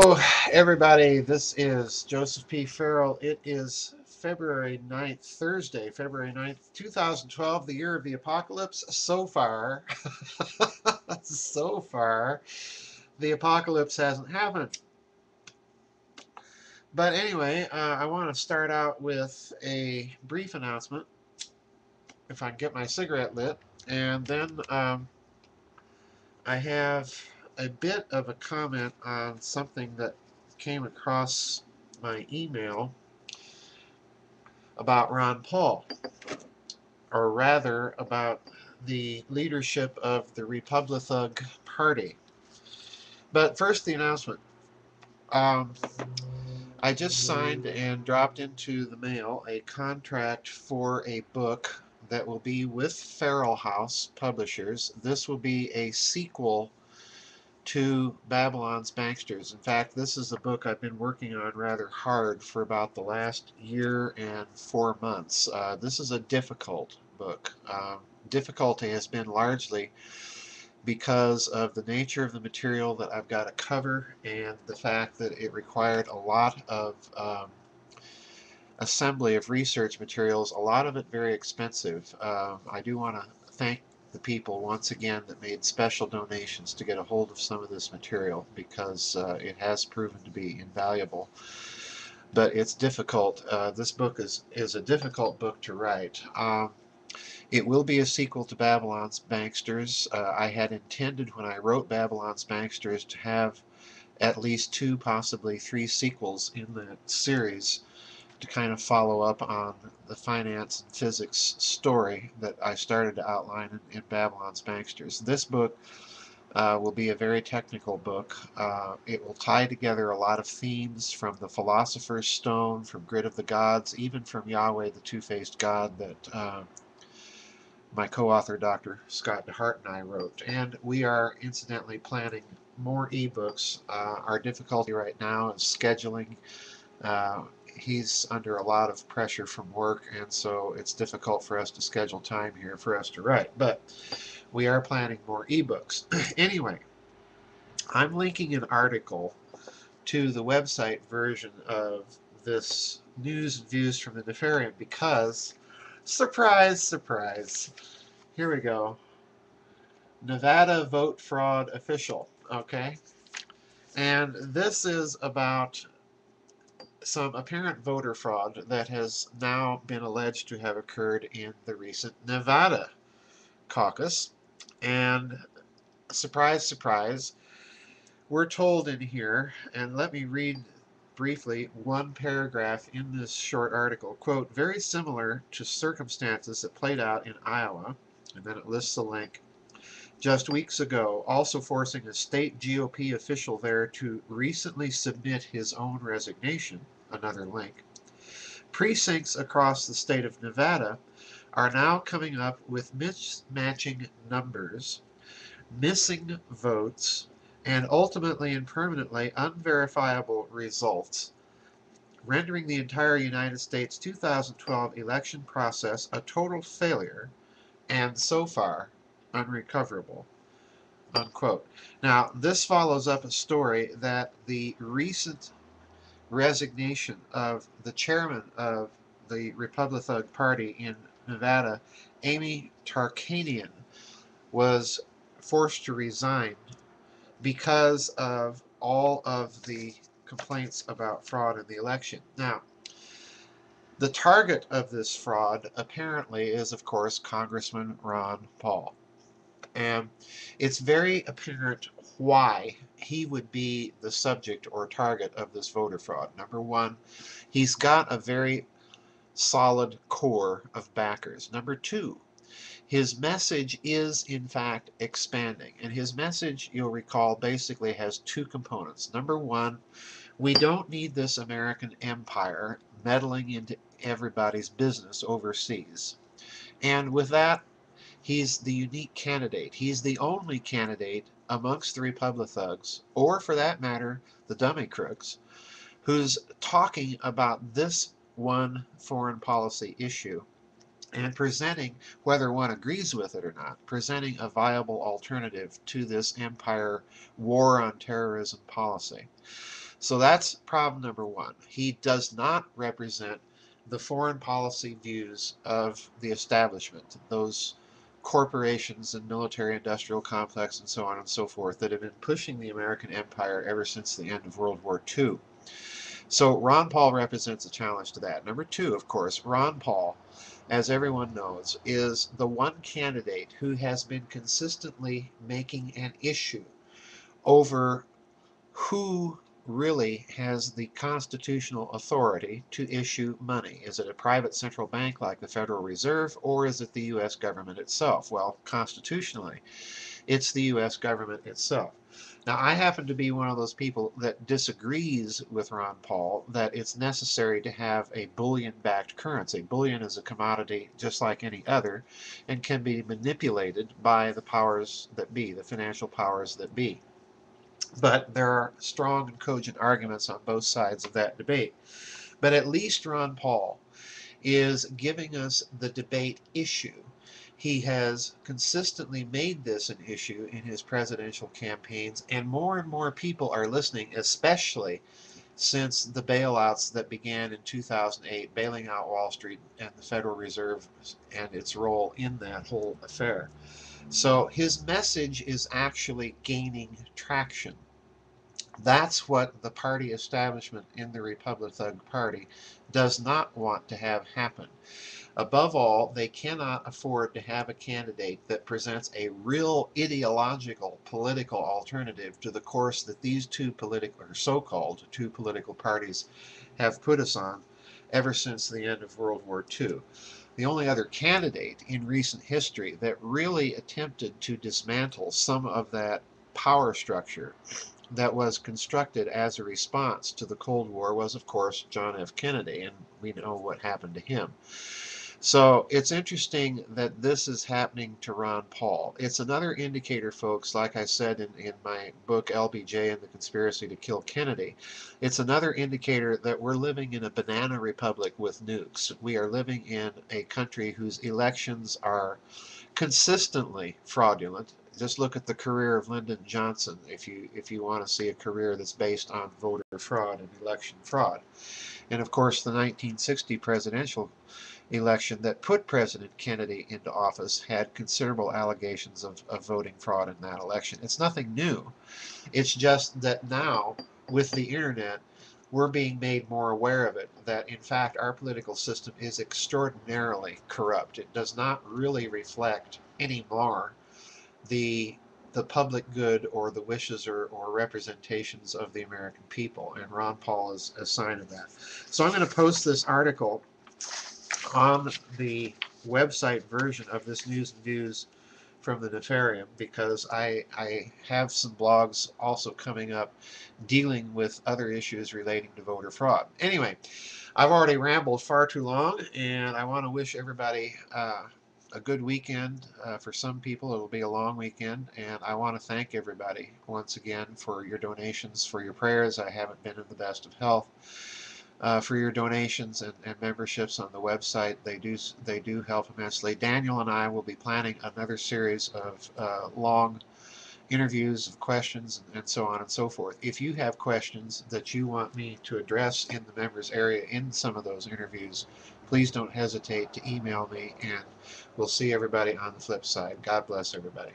Hello, everybody. This is Joseph P. Farrell. It is February 9th, Thursday, February 9th, 2012, the year of the apocalypse. So far, so far, the apocalypse hasn't happened. But anyway, I want to start out with a brief announcement, if I can get my cigarette lit, and then I have a bit of a comment on something that came across my email about Ron Paul, or rather about the leadership of the Republican Party. But first, the announcement. Um, I just signed and dropped into the mail a contract for a book that will be with Farrell House Publishers. This will be a sequel to Babylon's Banksters. In fact, this is a book I've been working on rather hard for about the last year and 4 months. This is a difficult book. Difficulty has been largely because of the nature of the material that I've got to cover and the fact that it required a lot of assembly of research materials, a lot of it very expensive. I do want to thank the people once again that made special donations to get a hold of some of this material, because it has proven to be invaluable. But it's difficult. This book is a difficult book to write. It will be a sequel to Babylon's Banksters. I had intended when I wrote Babylon's Banksters to have at least 2, possibly 3 sequels in that series to kind of follow up on the finance and physics story that I started to outline in Babylon's Banksters. This book will be a very technical book. It will tie together a lot of themes from the Philosopher's Stone, from Grid of the Gods, even from Yahweh, the Two-Faced God, that my co-author Dr. Scott DeHart and I wrote. And we are incidentally planning more ebooks. Our difficulty right now is scheduling. He's under a lot of pressure from work, and so it's difficult for us to schedule time here for us to write. But we are planning more ebooks. Anyway, I'm linking an article to the website version of this news views from the Nefarium because, surprise, surprise, here we go. Nevada vote fraud official. Okay, and this is about some apparent voter fraud that has now been alleged to have occurred in the recent Nevada caucus. And surprise, surprise, we're told in here, and let me read briefly one paragraph in this short article, quote, very similar to circumstances that played out in Iowa, and then it lists a link, just weeks ago, also forcing a state GOP official there to recently submit his own resignation, another link. Precincts across the state of Nevada are now coming up with mismatching numbers, missing votes, and ultimately and permanently unverifiable results, rendering the entire United States 2012 election process a total failure and, so far, unrecoverable. Unquote. Now, this follows up a story that the recent resignation of the chairman of the Republican Party in Nevada, Amy Tarkanian, was forced to resign because of all of the complaints about fraud in the election. Now, the target of this fraud apparently is, of course, Congressman Ron Paul. And it's very apparent why he would be the subject or target of this voter fraud. Number one, he's got a very solid core of backers. Number two, his message is in fact expanding. And his message, you'll recall, basically has 2 components. Number one, we don't need this American empire meddling into everybody's business overseas. And with that, he's the unique candidate. He's the only candidate amongst the Republicans, or for that matter, the dummy crooks, who's talking about this one foreign policy issue and presenting, whether one agrees with it or not, presenting a viable alternative to this empire war on terrorism policy. So that's problem number one. He does not represent the foreign policy views of the establishment, those corporations and military industrial complex and so on and so forth that have been pushing the American empire ever since the end of World War II. So Ron Paul represents a challenge to that. Number two, of course, Ron Paul, as everyone knows, is the one candidate who has been consistently making an issue over who really has the constitutional authority to issue money. Is it a private central bank like the Federal Reserve, or is it the U.S. government itself? Well, constitutionally, it's the U.S. government itself. Now, I happen to be one of those people that disagrees with Ron Paul that it's necessary to have a bullion-backed currency. Bullion is a commodity just like any other and can be manipulated by the powers that be, the financial powers that be. But there are strong and cogent arguments on both sides of that debate. But at least Ron Paul is giving us the debate issue. He has consistently made this an issue in his presidential campaigns, and more people are listening, especially since the bailouts that began in 2008, bailing out Wall Street and the Federal Reserve and its role in that whole affair. So his message is actually gaining traction. That's what the party establishment in the Republican Party does not want to have happen. Above all, they cannot afford to have a candidate that presents a real ideological political alternative to the course that these two political, or so-called two political parties have put us on ever since the end of World War II. The only other candidate in recent history that really attempted to dismantle some of that power structure that was constructed as a response to the Cold War was, of course, John F. Kennedy, and we know what happened to him. So it's interesting that this is happening to Ron Paul. It's another indicator, folks, like I said in my book, LBJ and the Conspiracy to Kill Kennedy, it's another indicator that we're living in a banana republic with nukes. We are living in a country whose elections are consistently fraudulent. Just look at the career of Lyndon Johnson if you want to see a career that's based on voter fraud and election fraud. And of course, the 1960 presidential election that put President Kennedy into office had considerable allegations of voting fraud in that election. It's nothing new. It's just that now, with the internet, we're being made more aware of it, that in fact our political system is extraordinarily corrupt. It does not really reflect anymore the the public good or the wishes or representations of the American people, and Ron Paul is a sign of that. So I'm going to post this article on the website version of this news and views from the Nefarium because I have some blogs also coming up dealing with other issues relating to voter fraud. Anyway, I've already rambled far too long, and I want to wish everybody a good weekend. For some people, it'll be a long weekend, and I want to thank everybody once again for your donations, for your prayers. I haven't been in the best of health. For your donations and memberships on the website. They do help immensely. Daniel and I will be planning another series of long interviews of questions and so on and so forth. If you have questions that you want me to address in the members area in some of those interviews, please don't hesitate to email me, and we'll see everybody on the flip side. God bless everybody.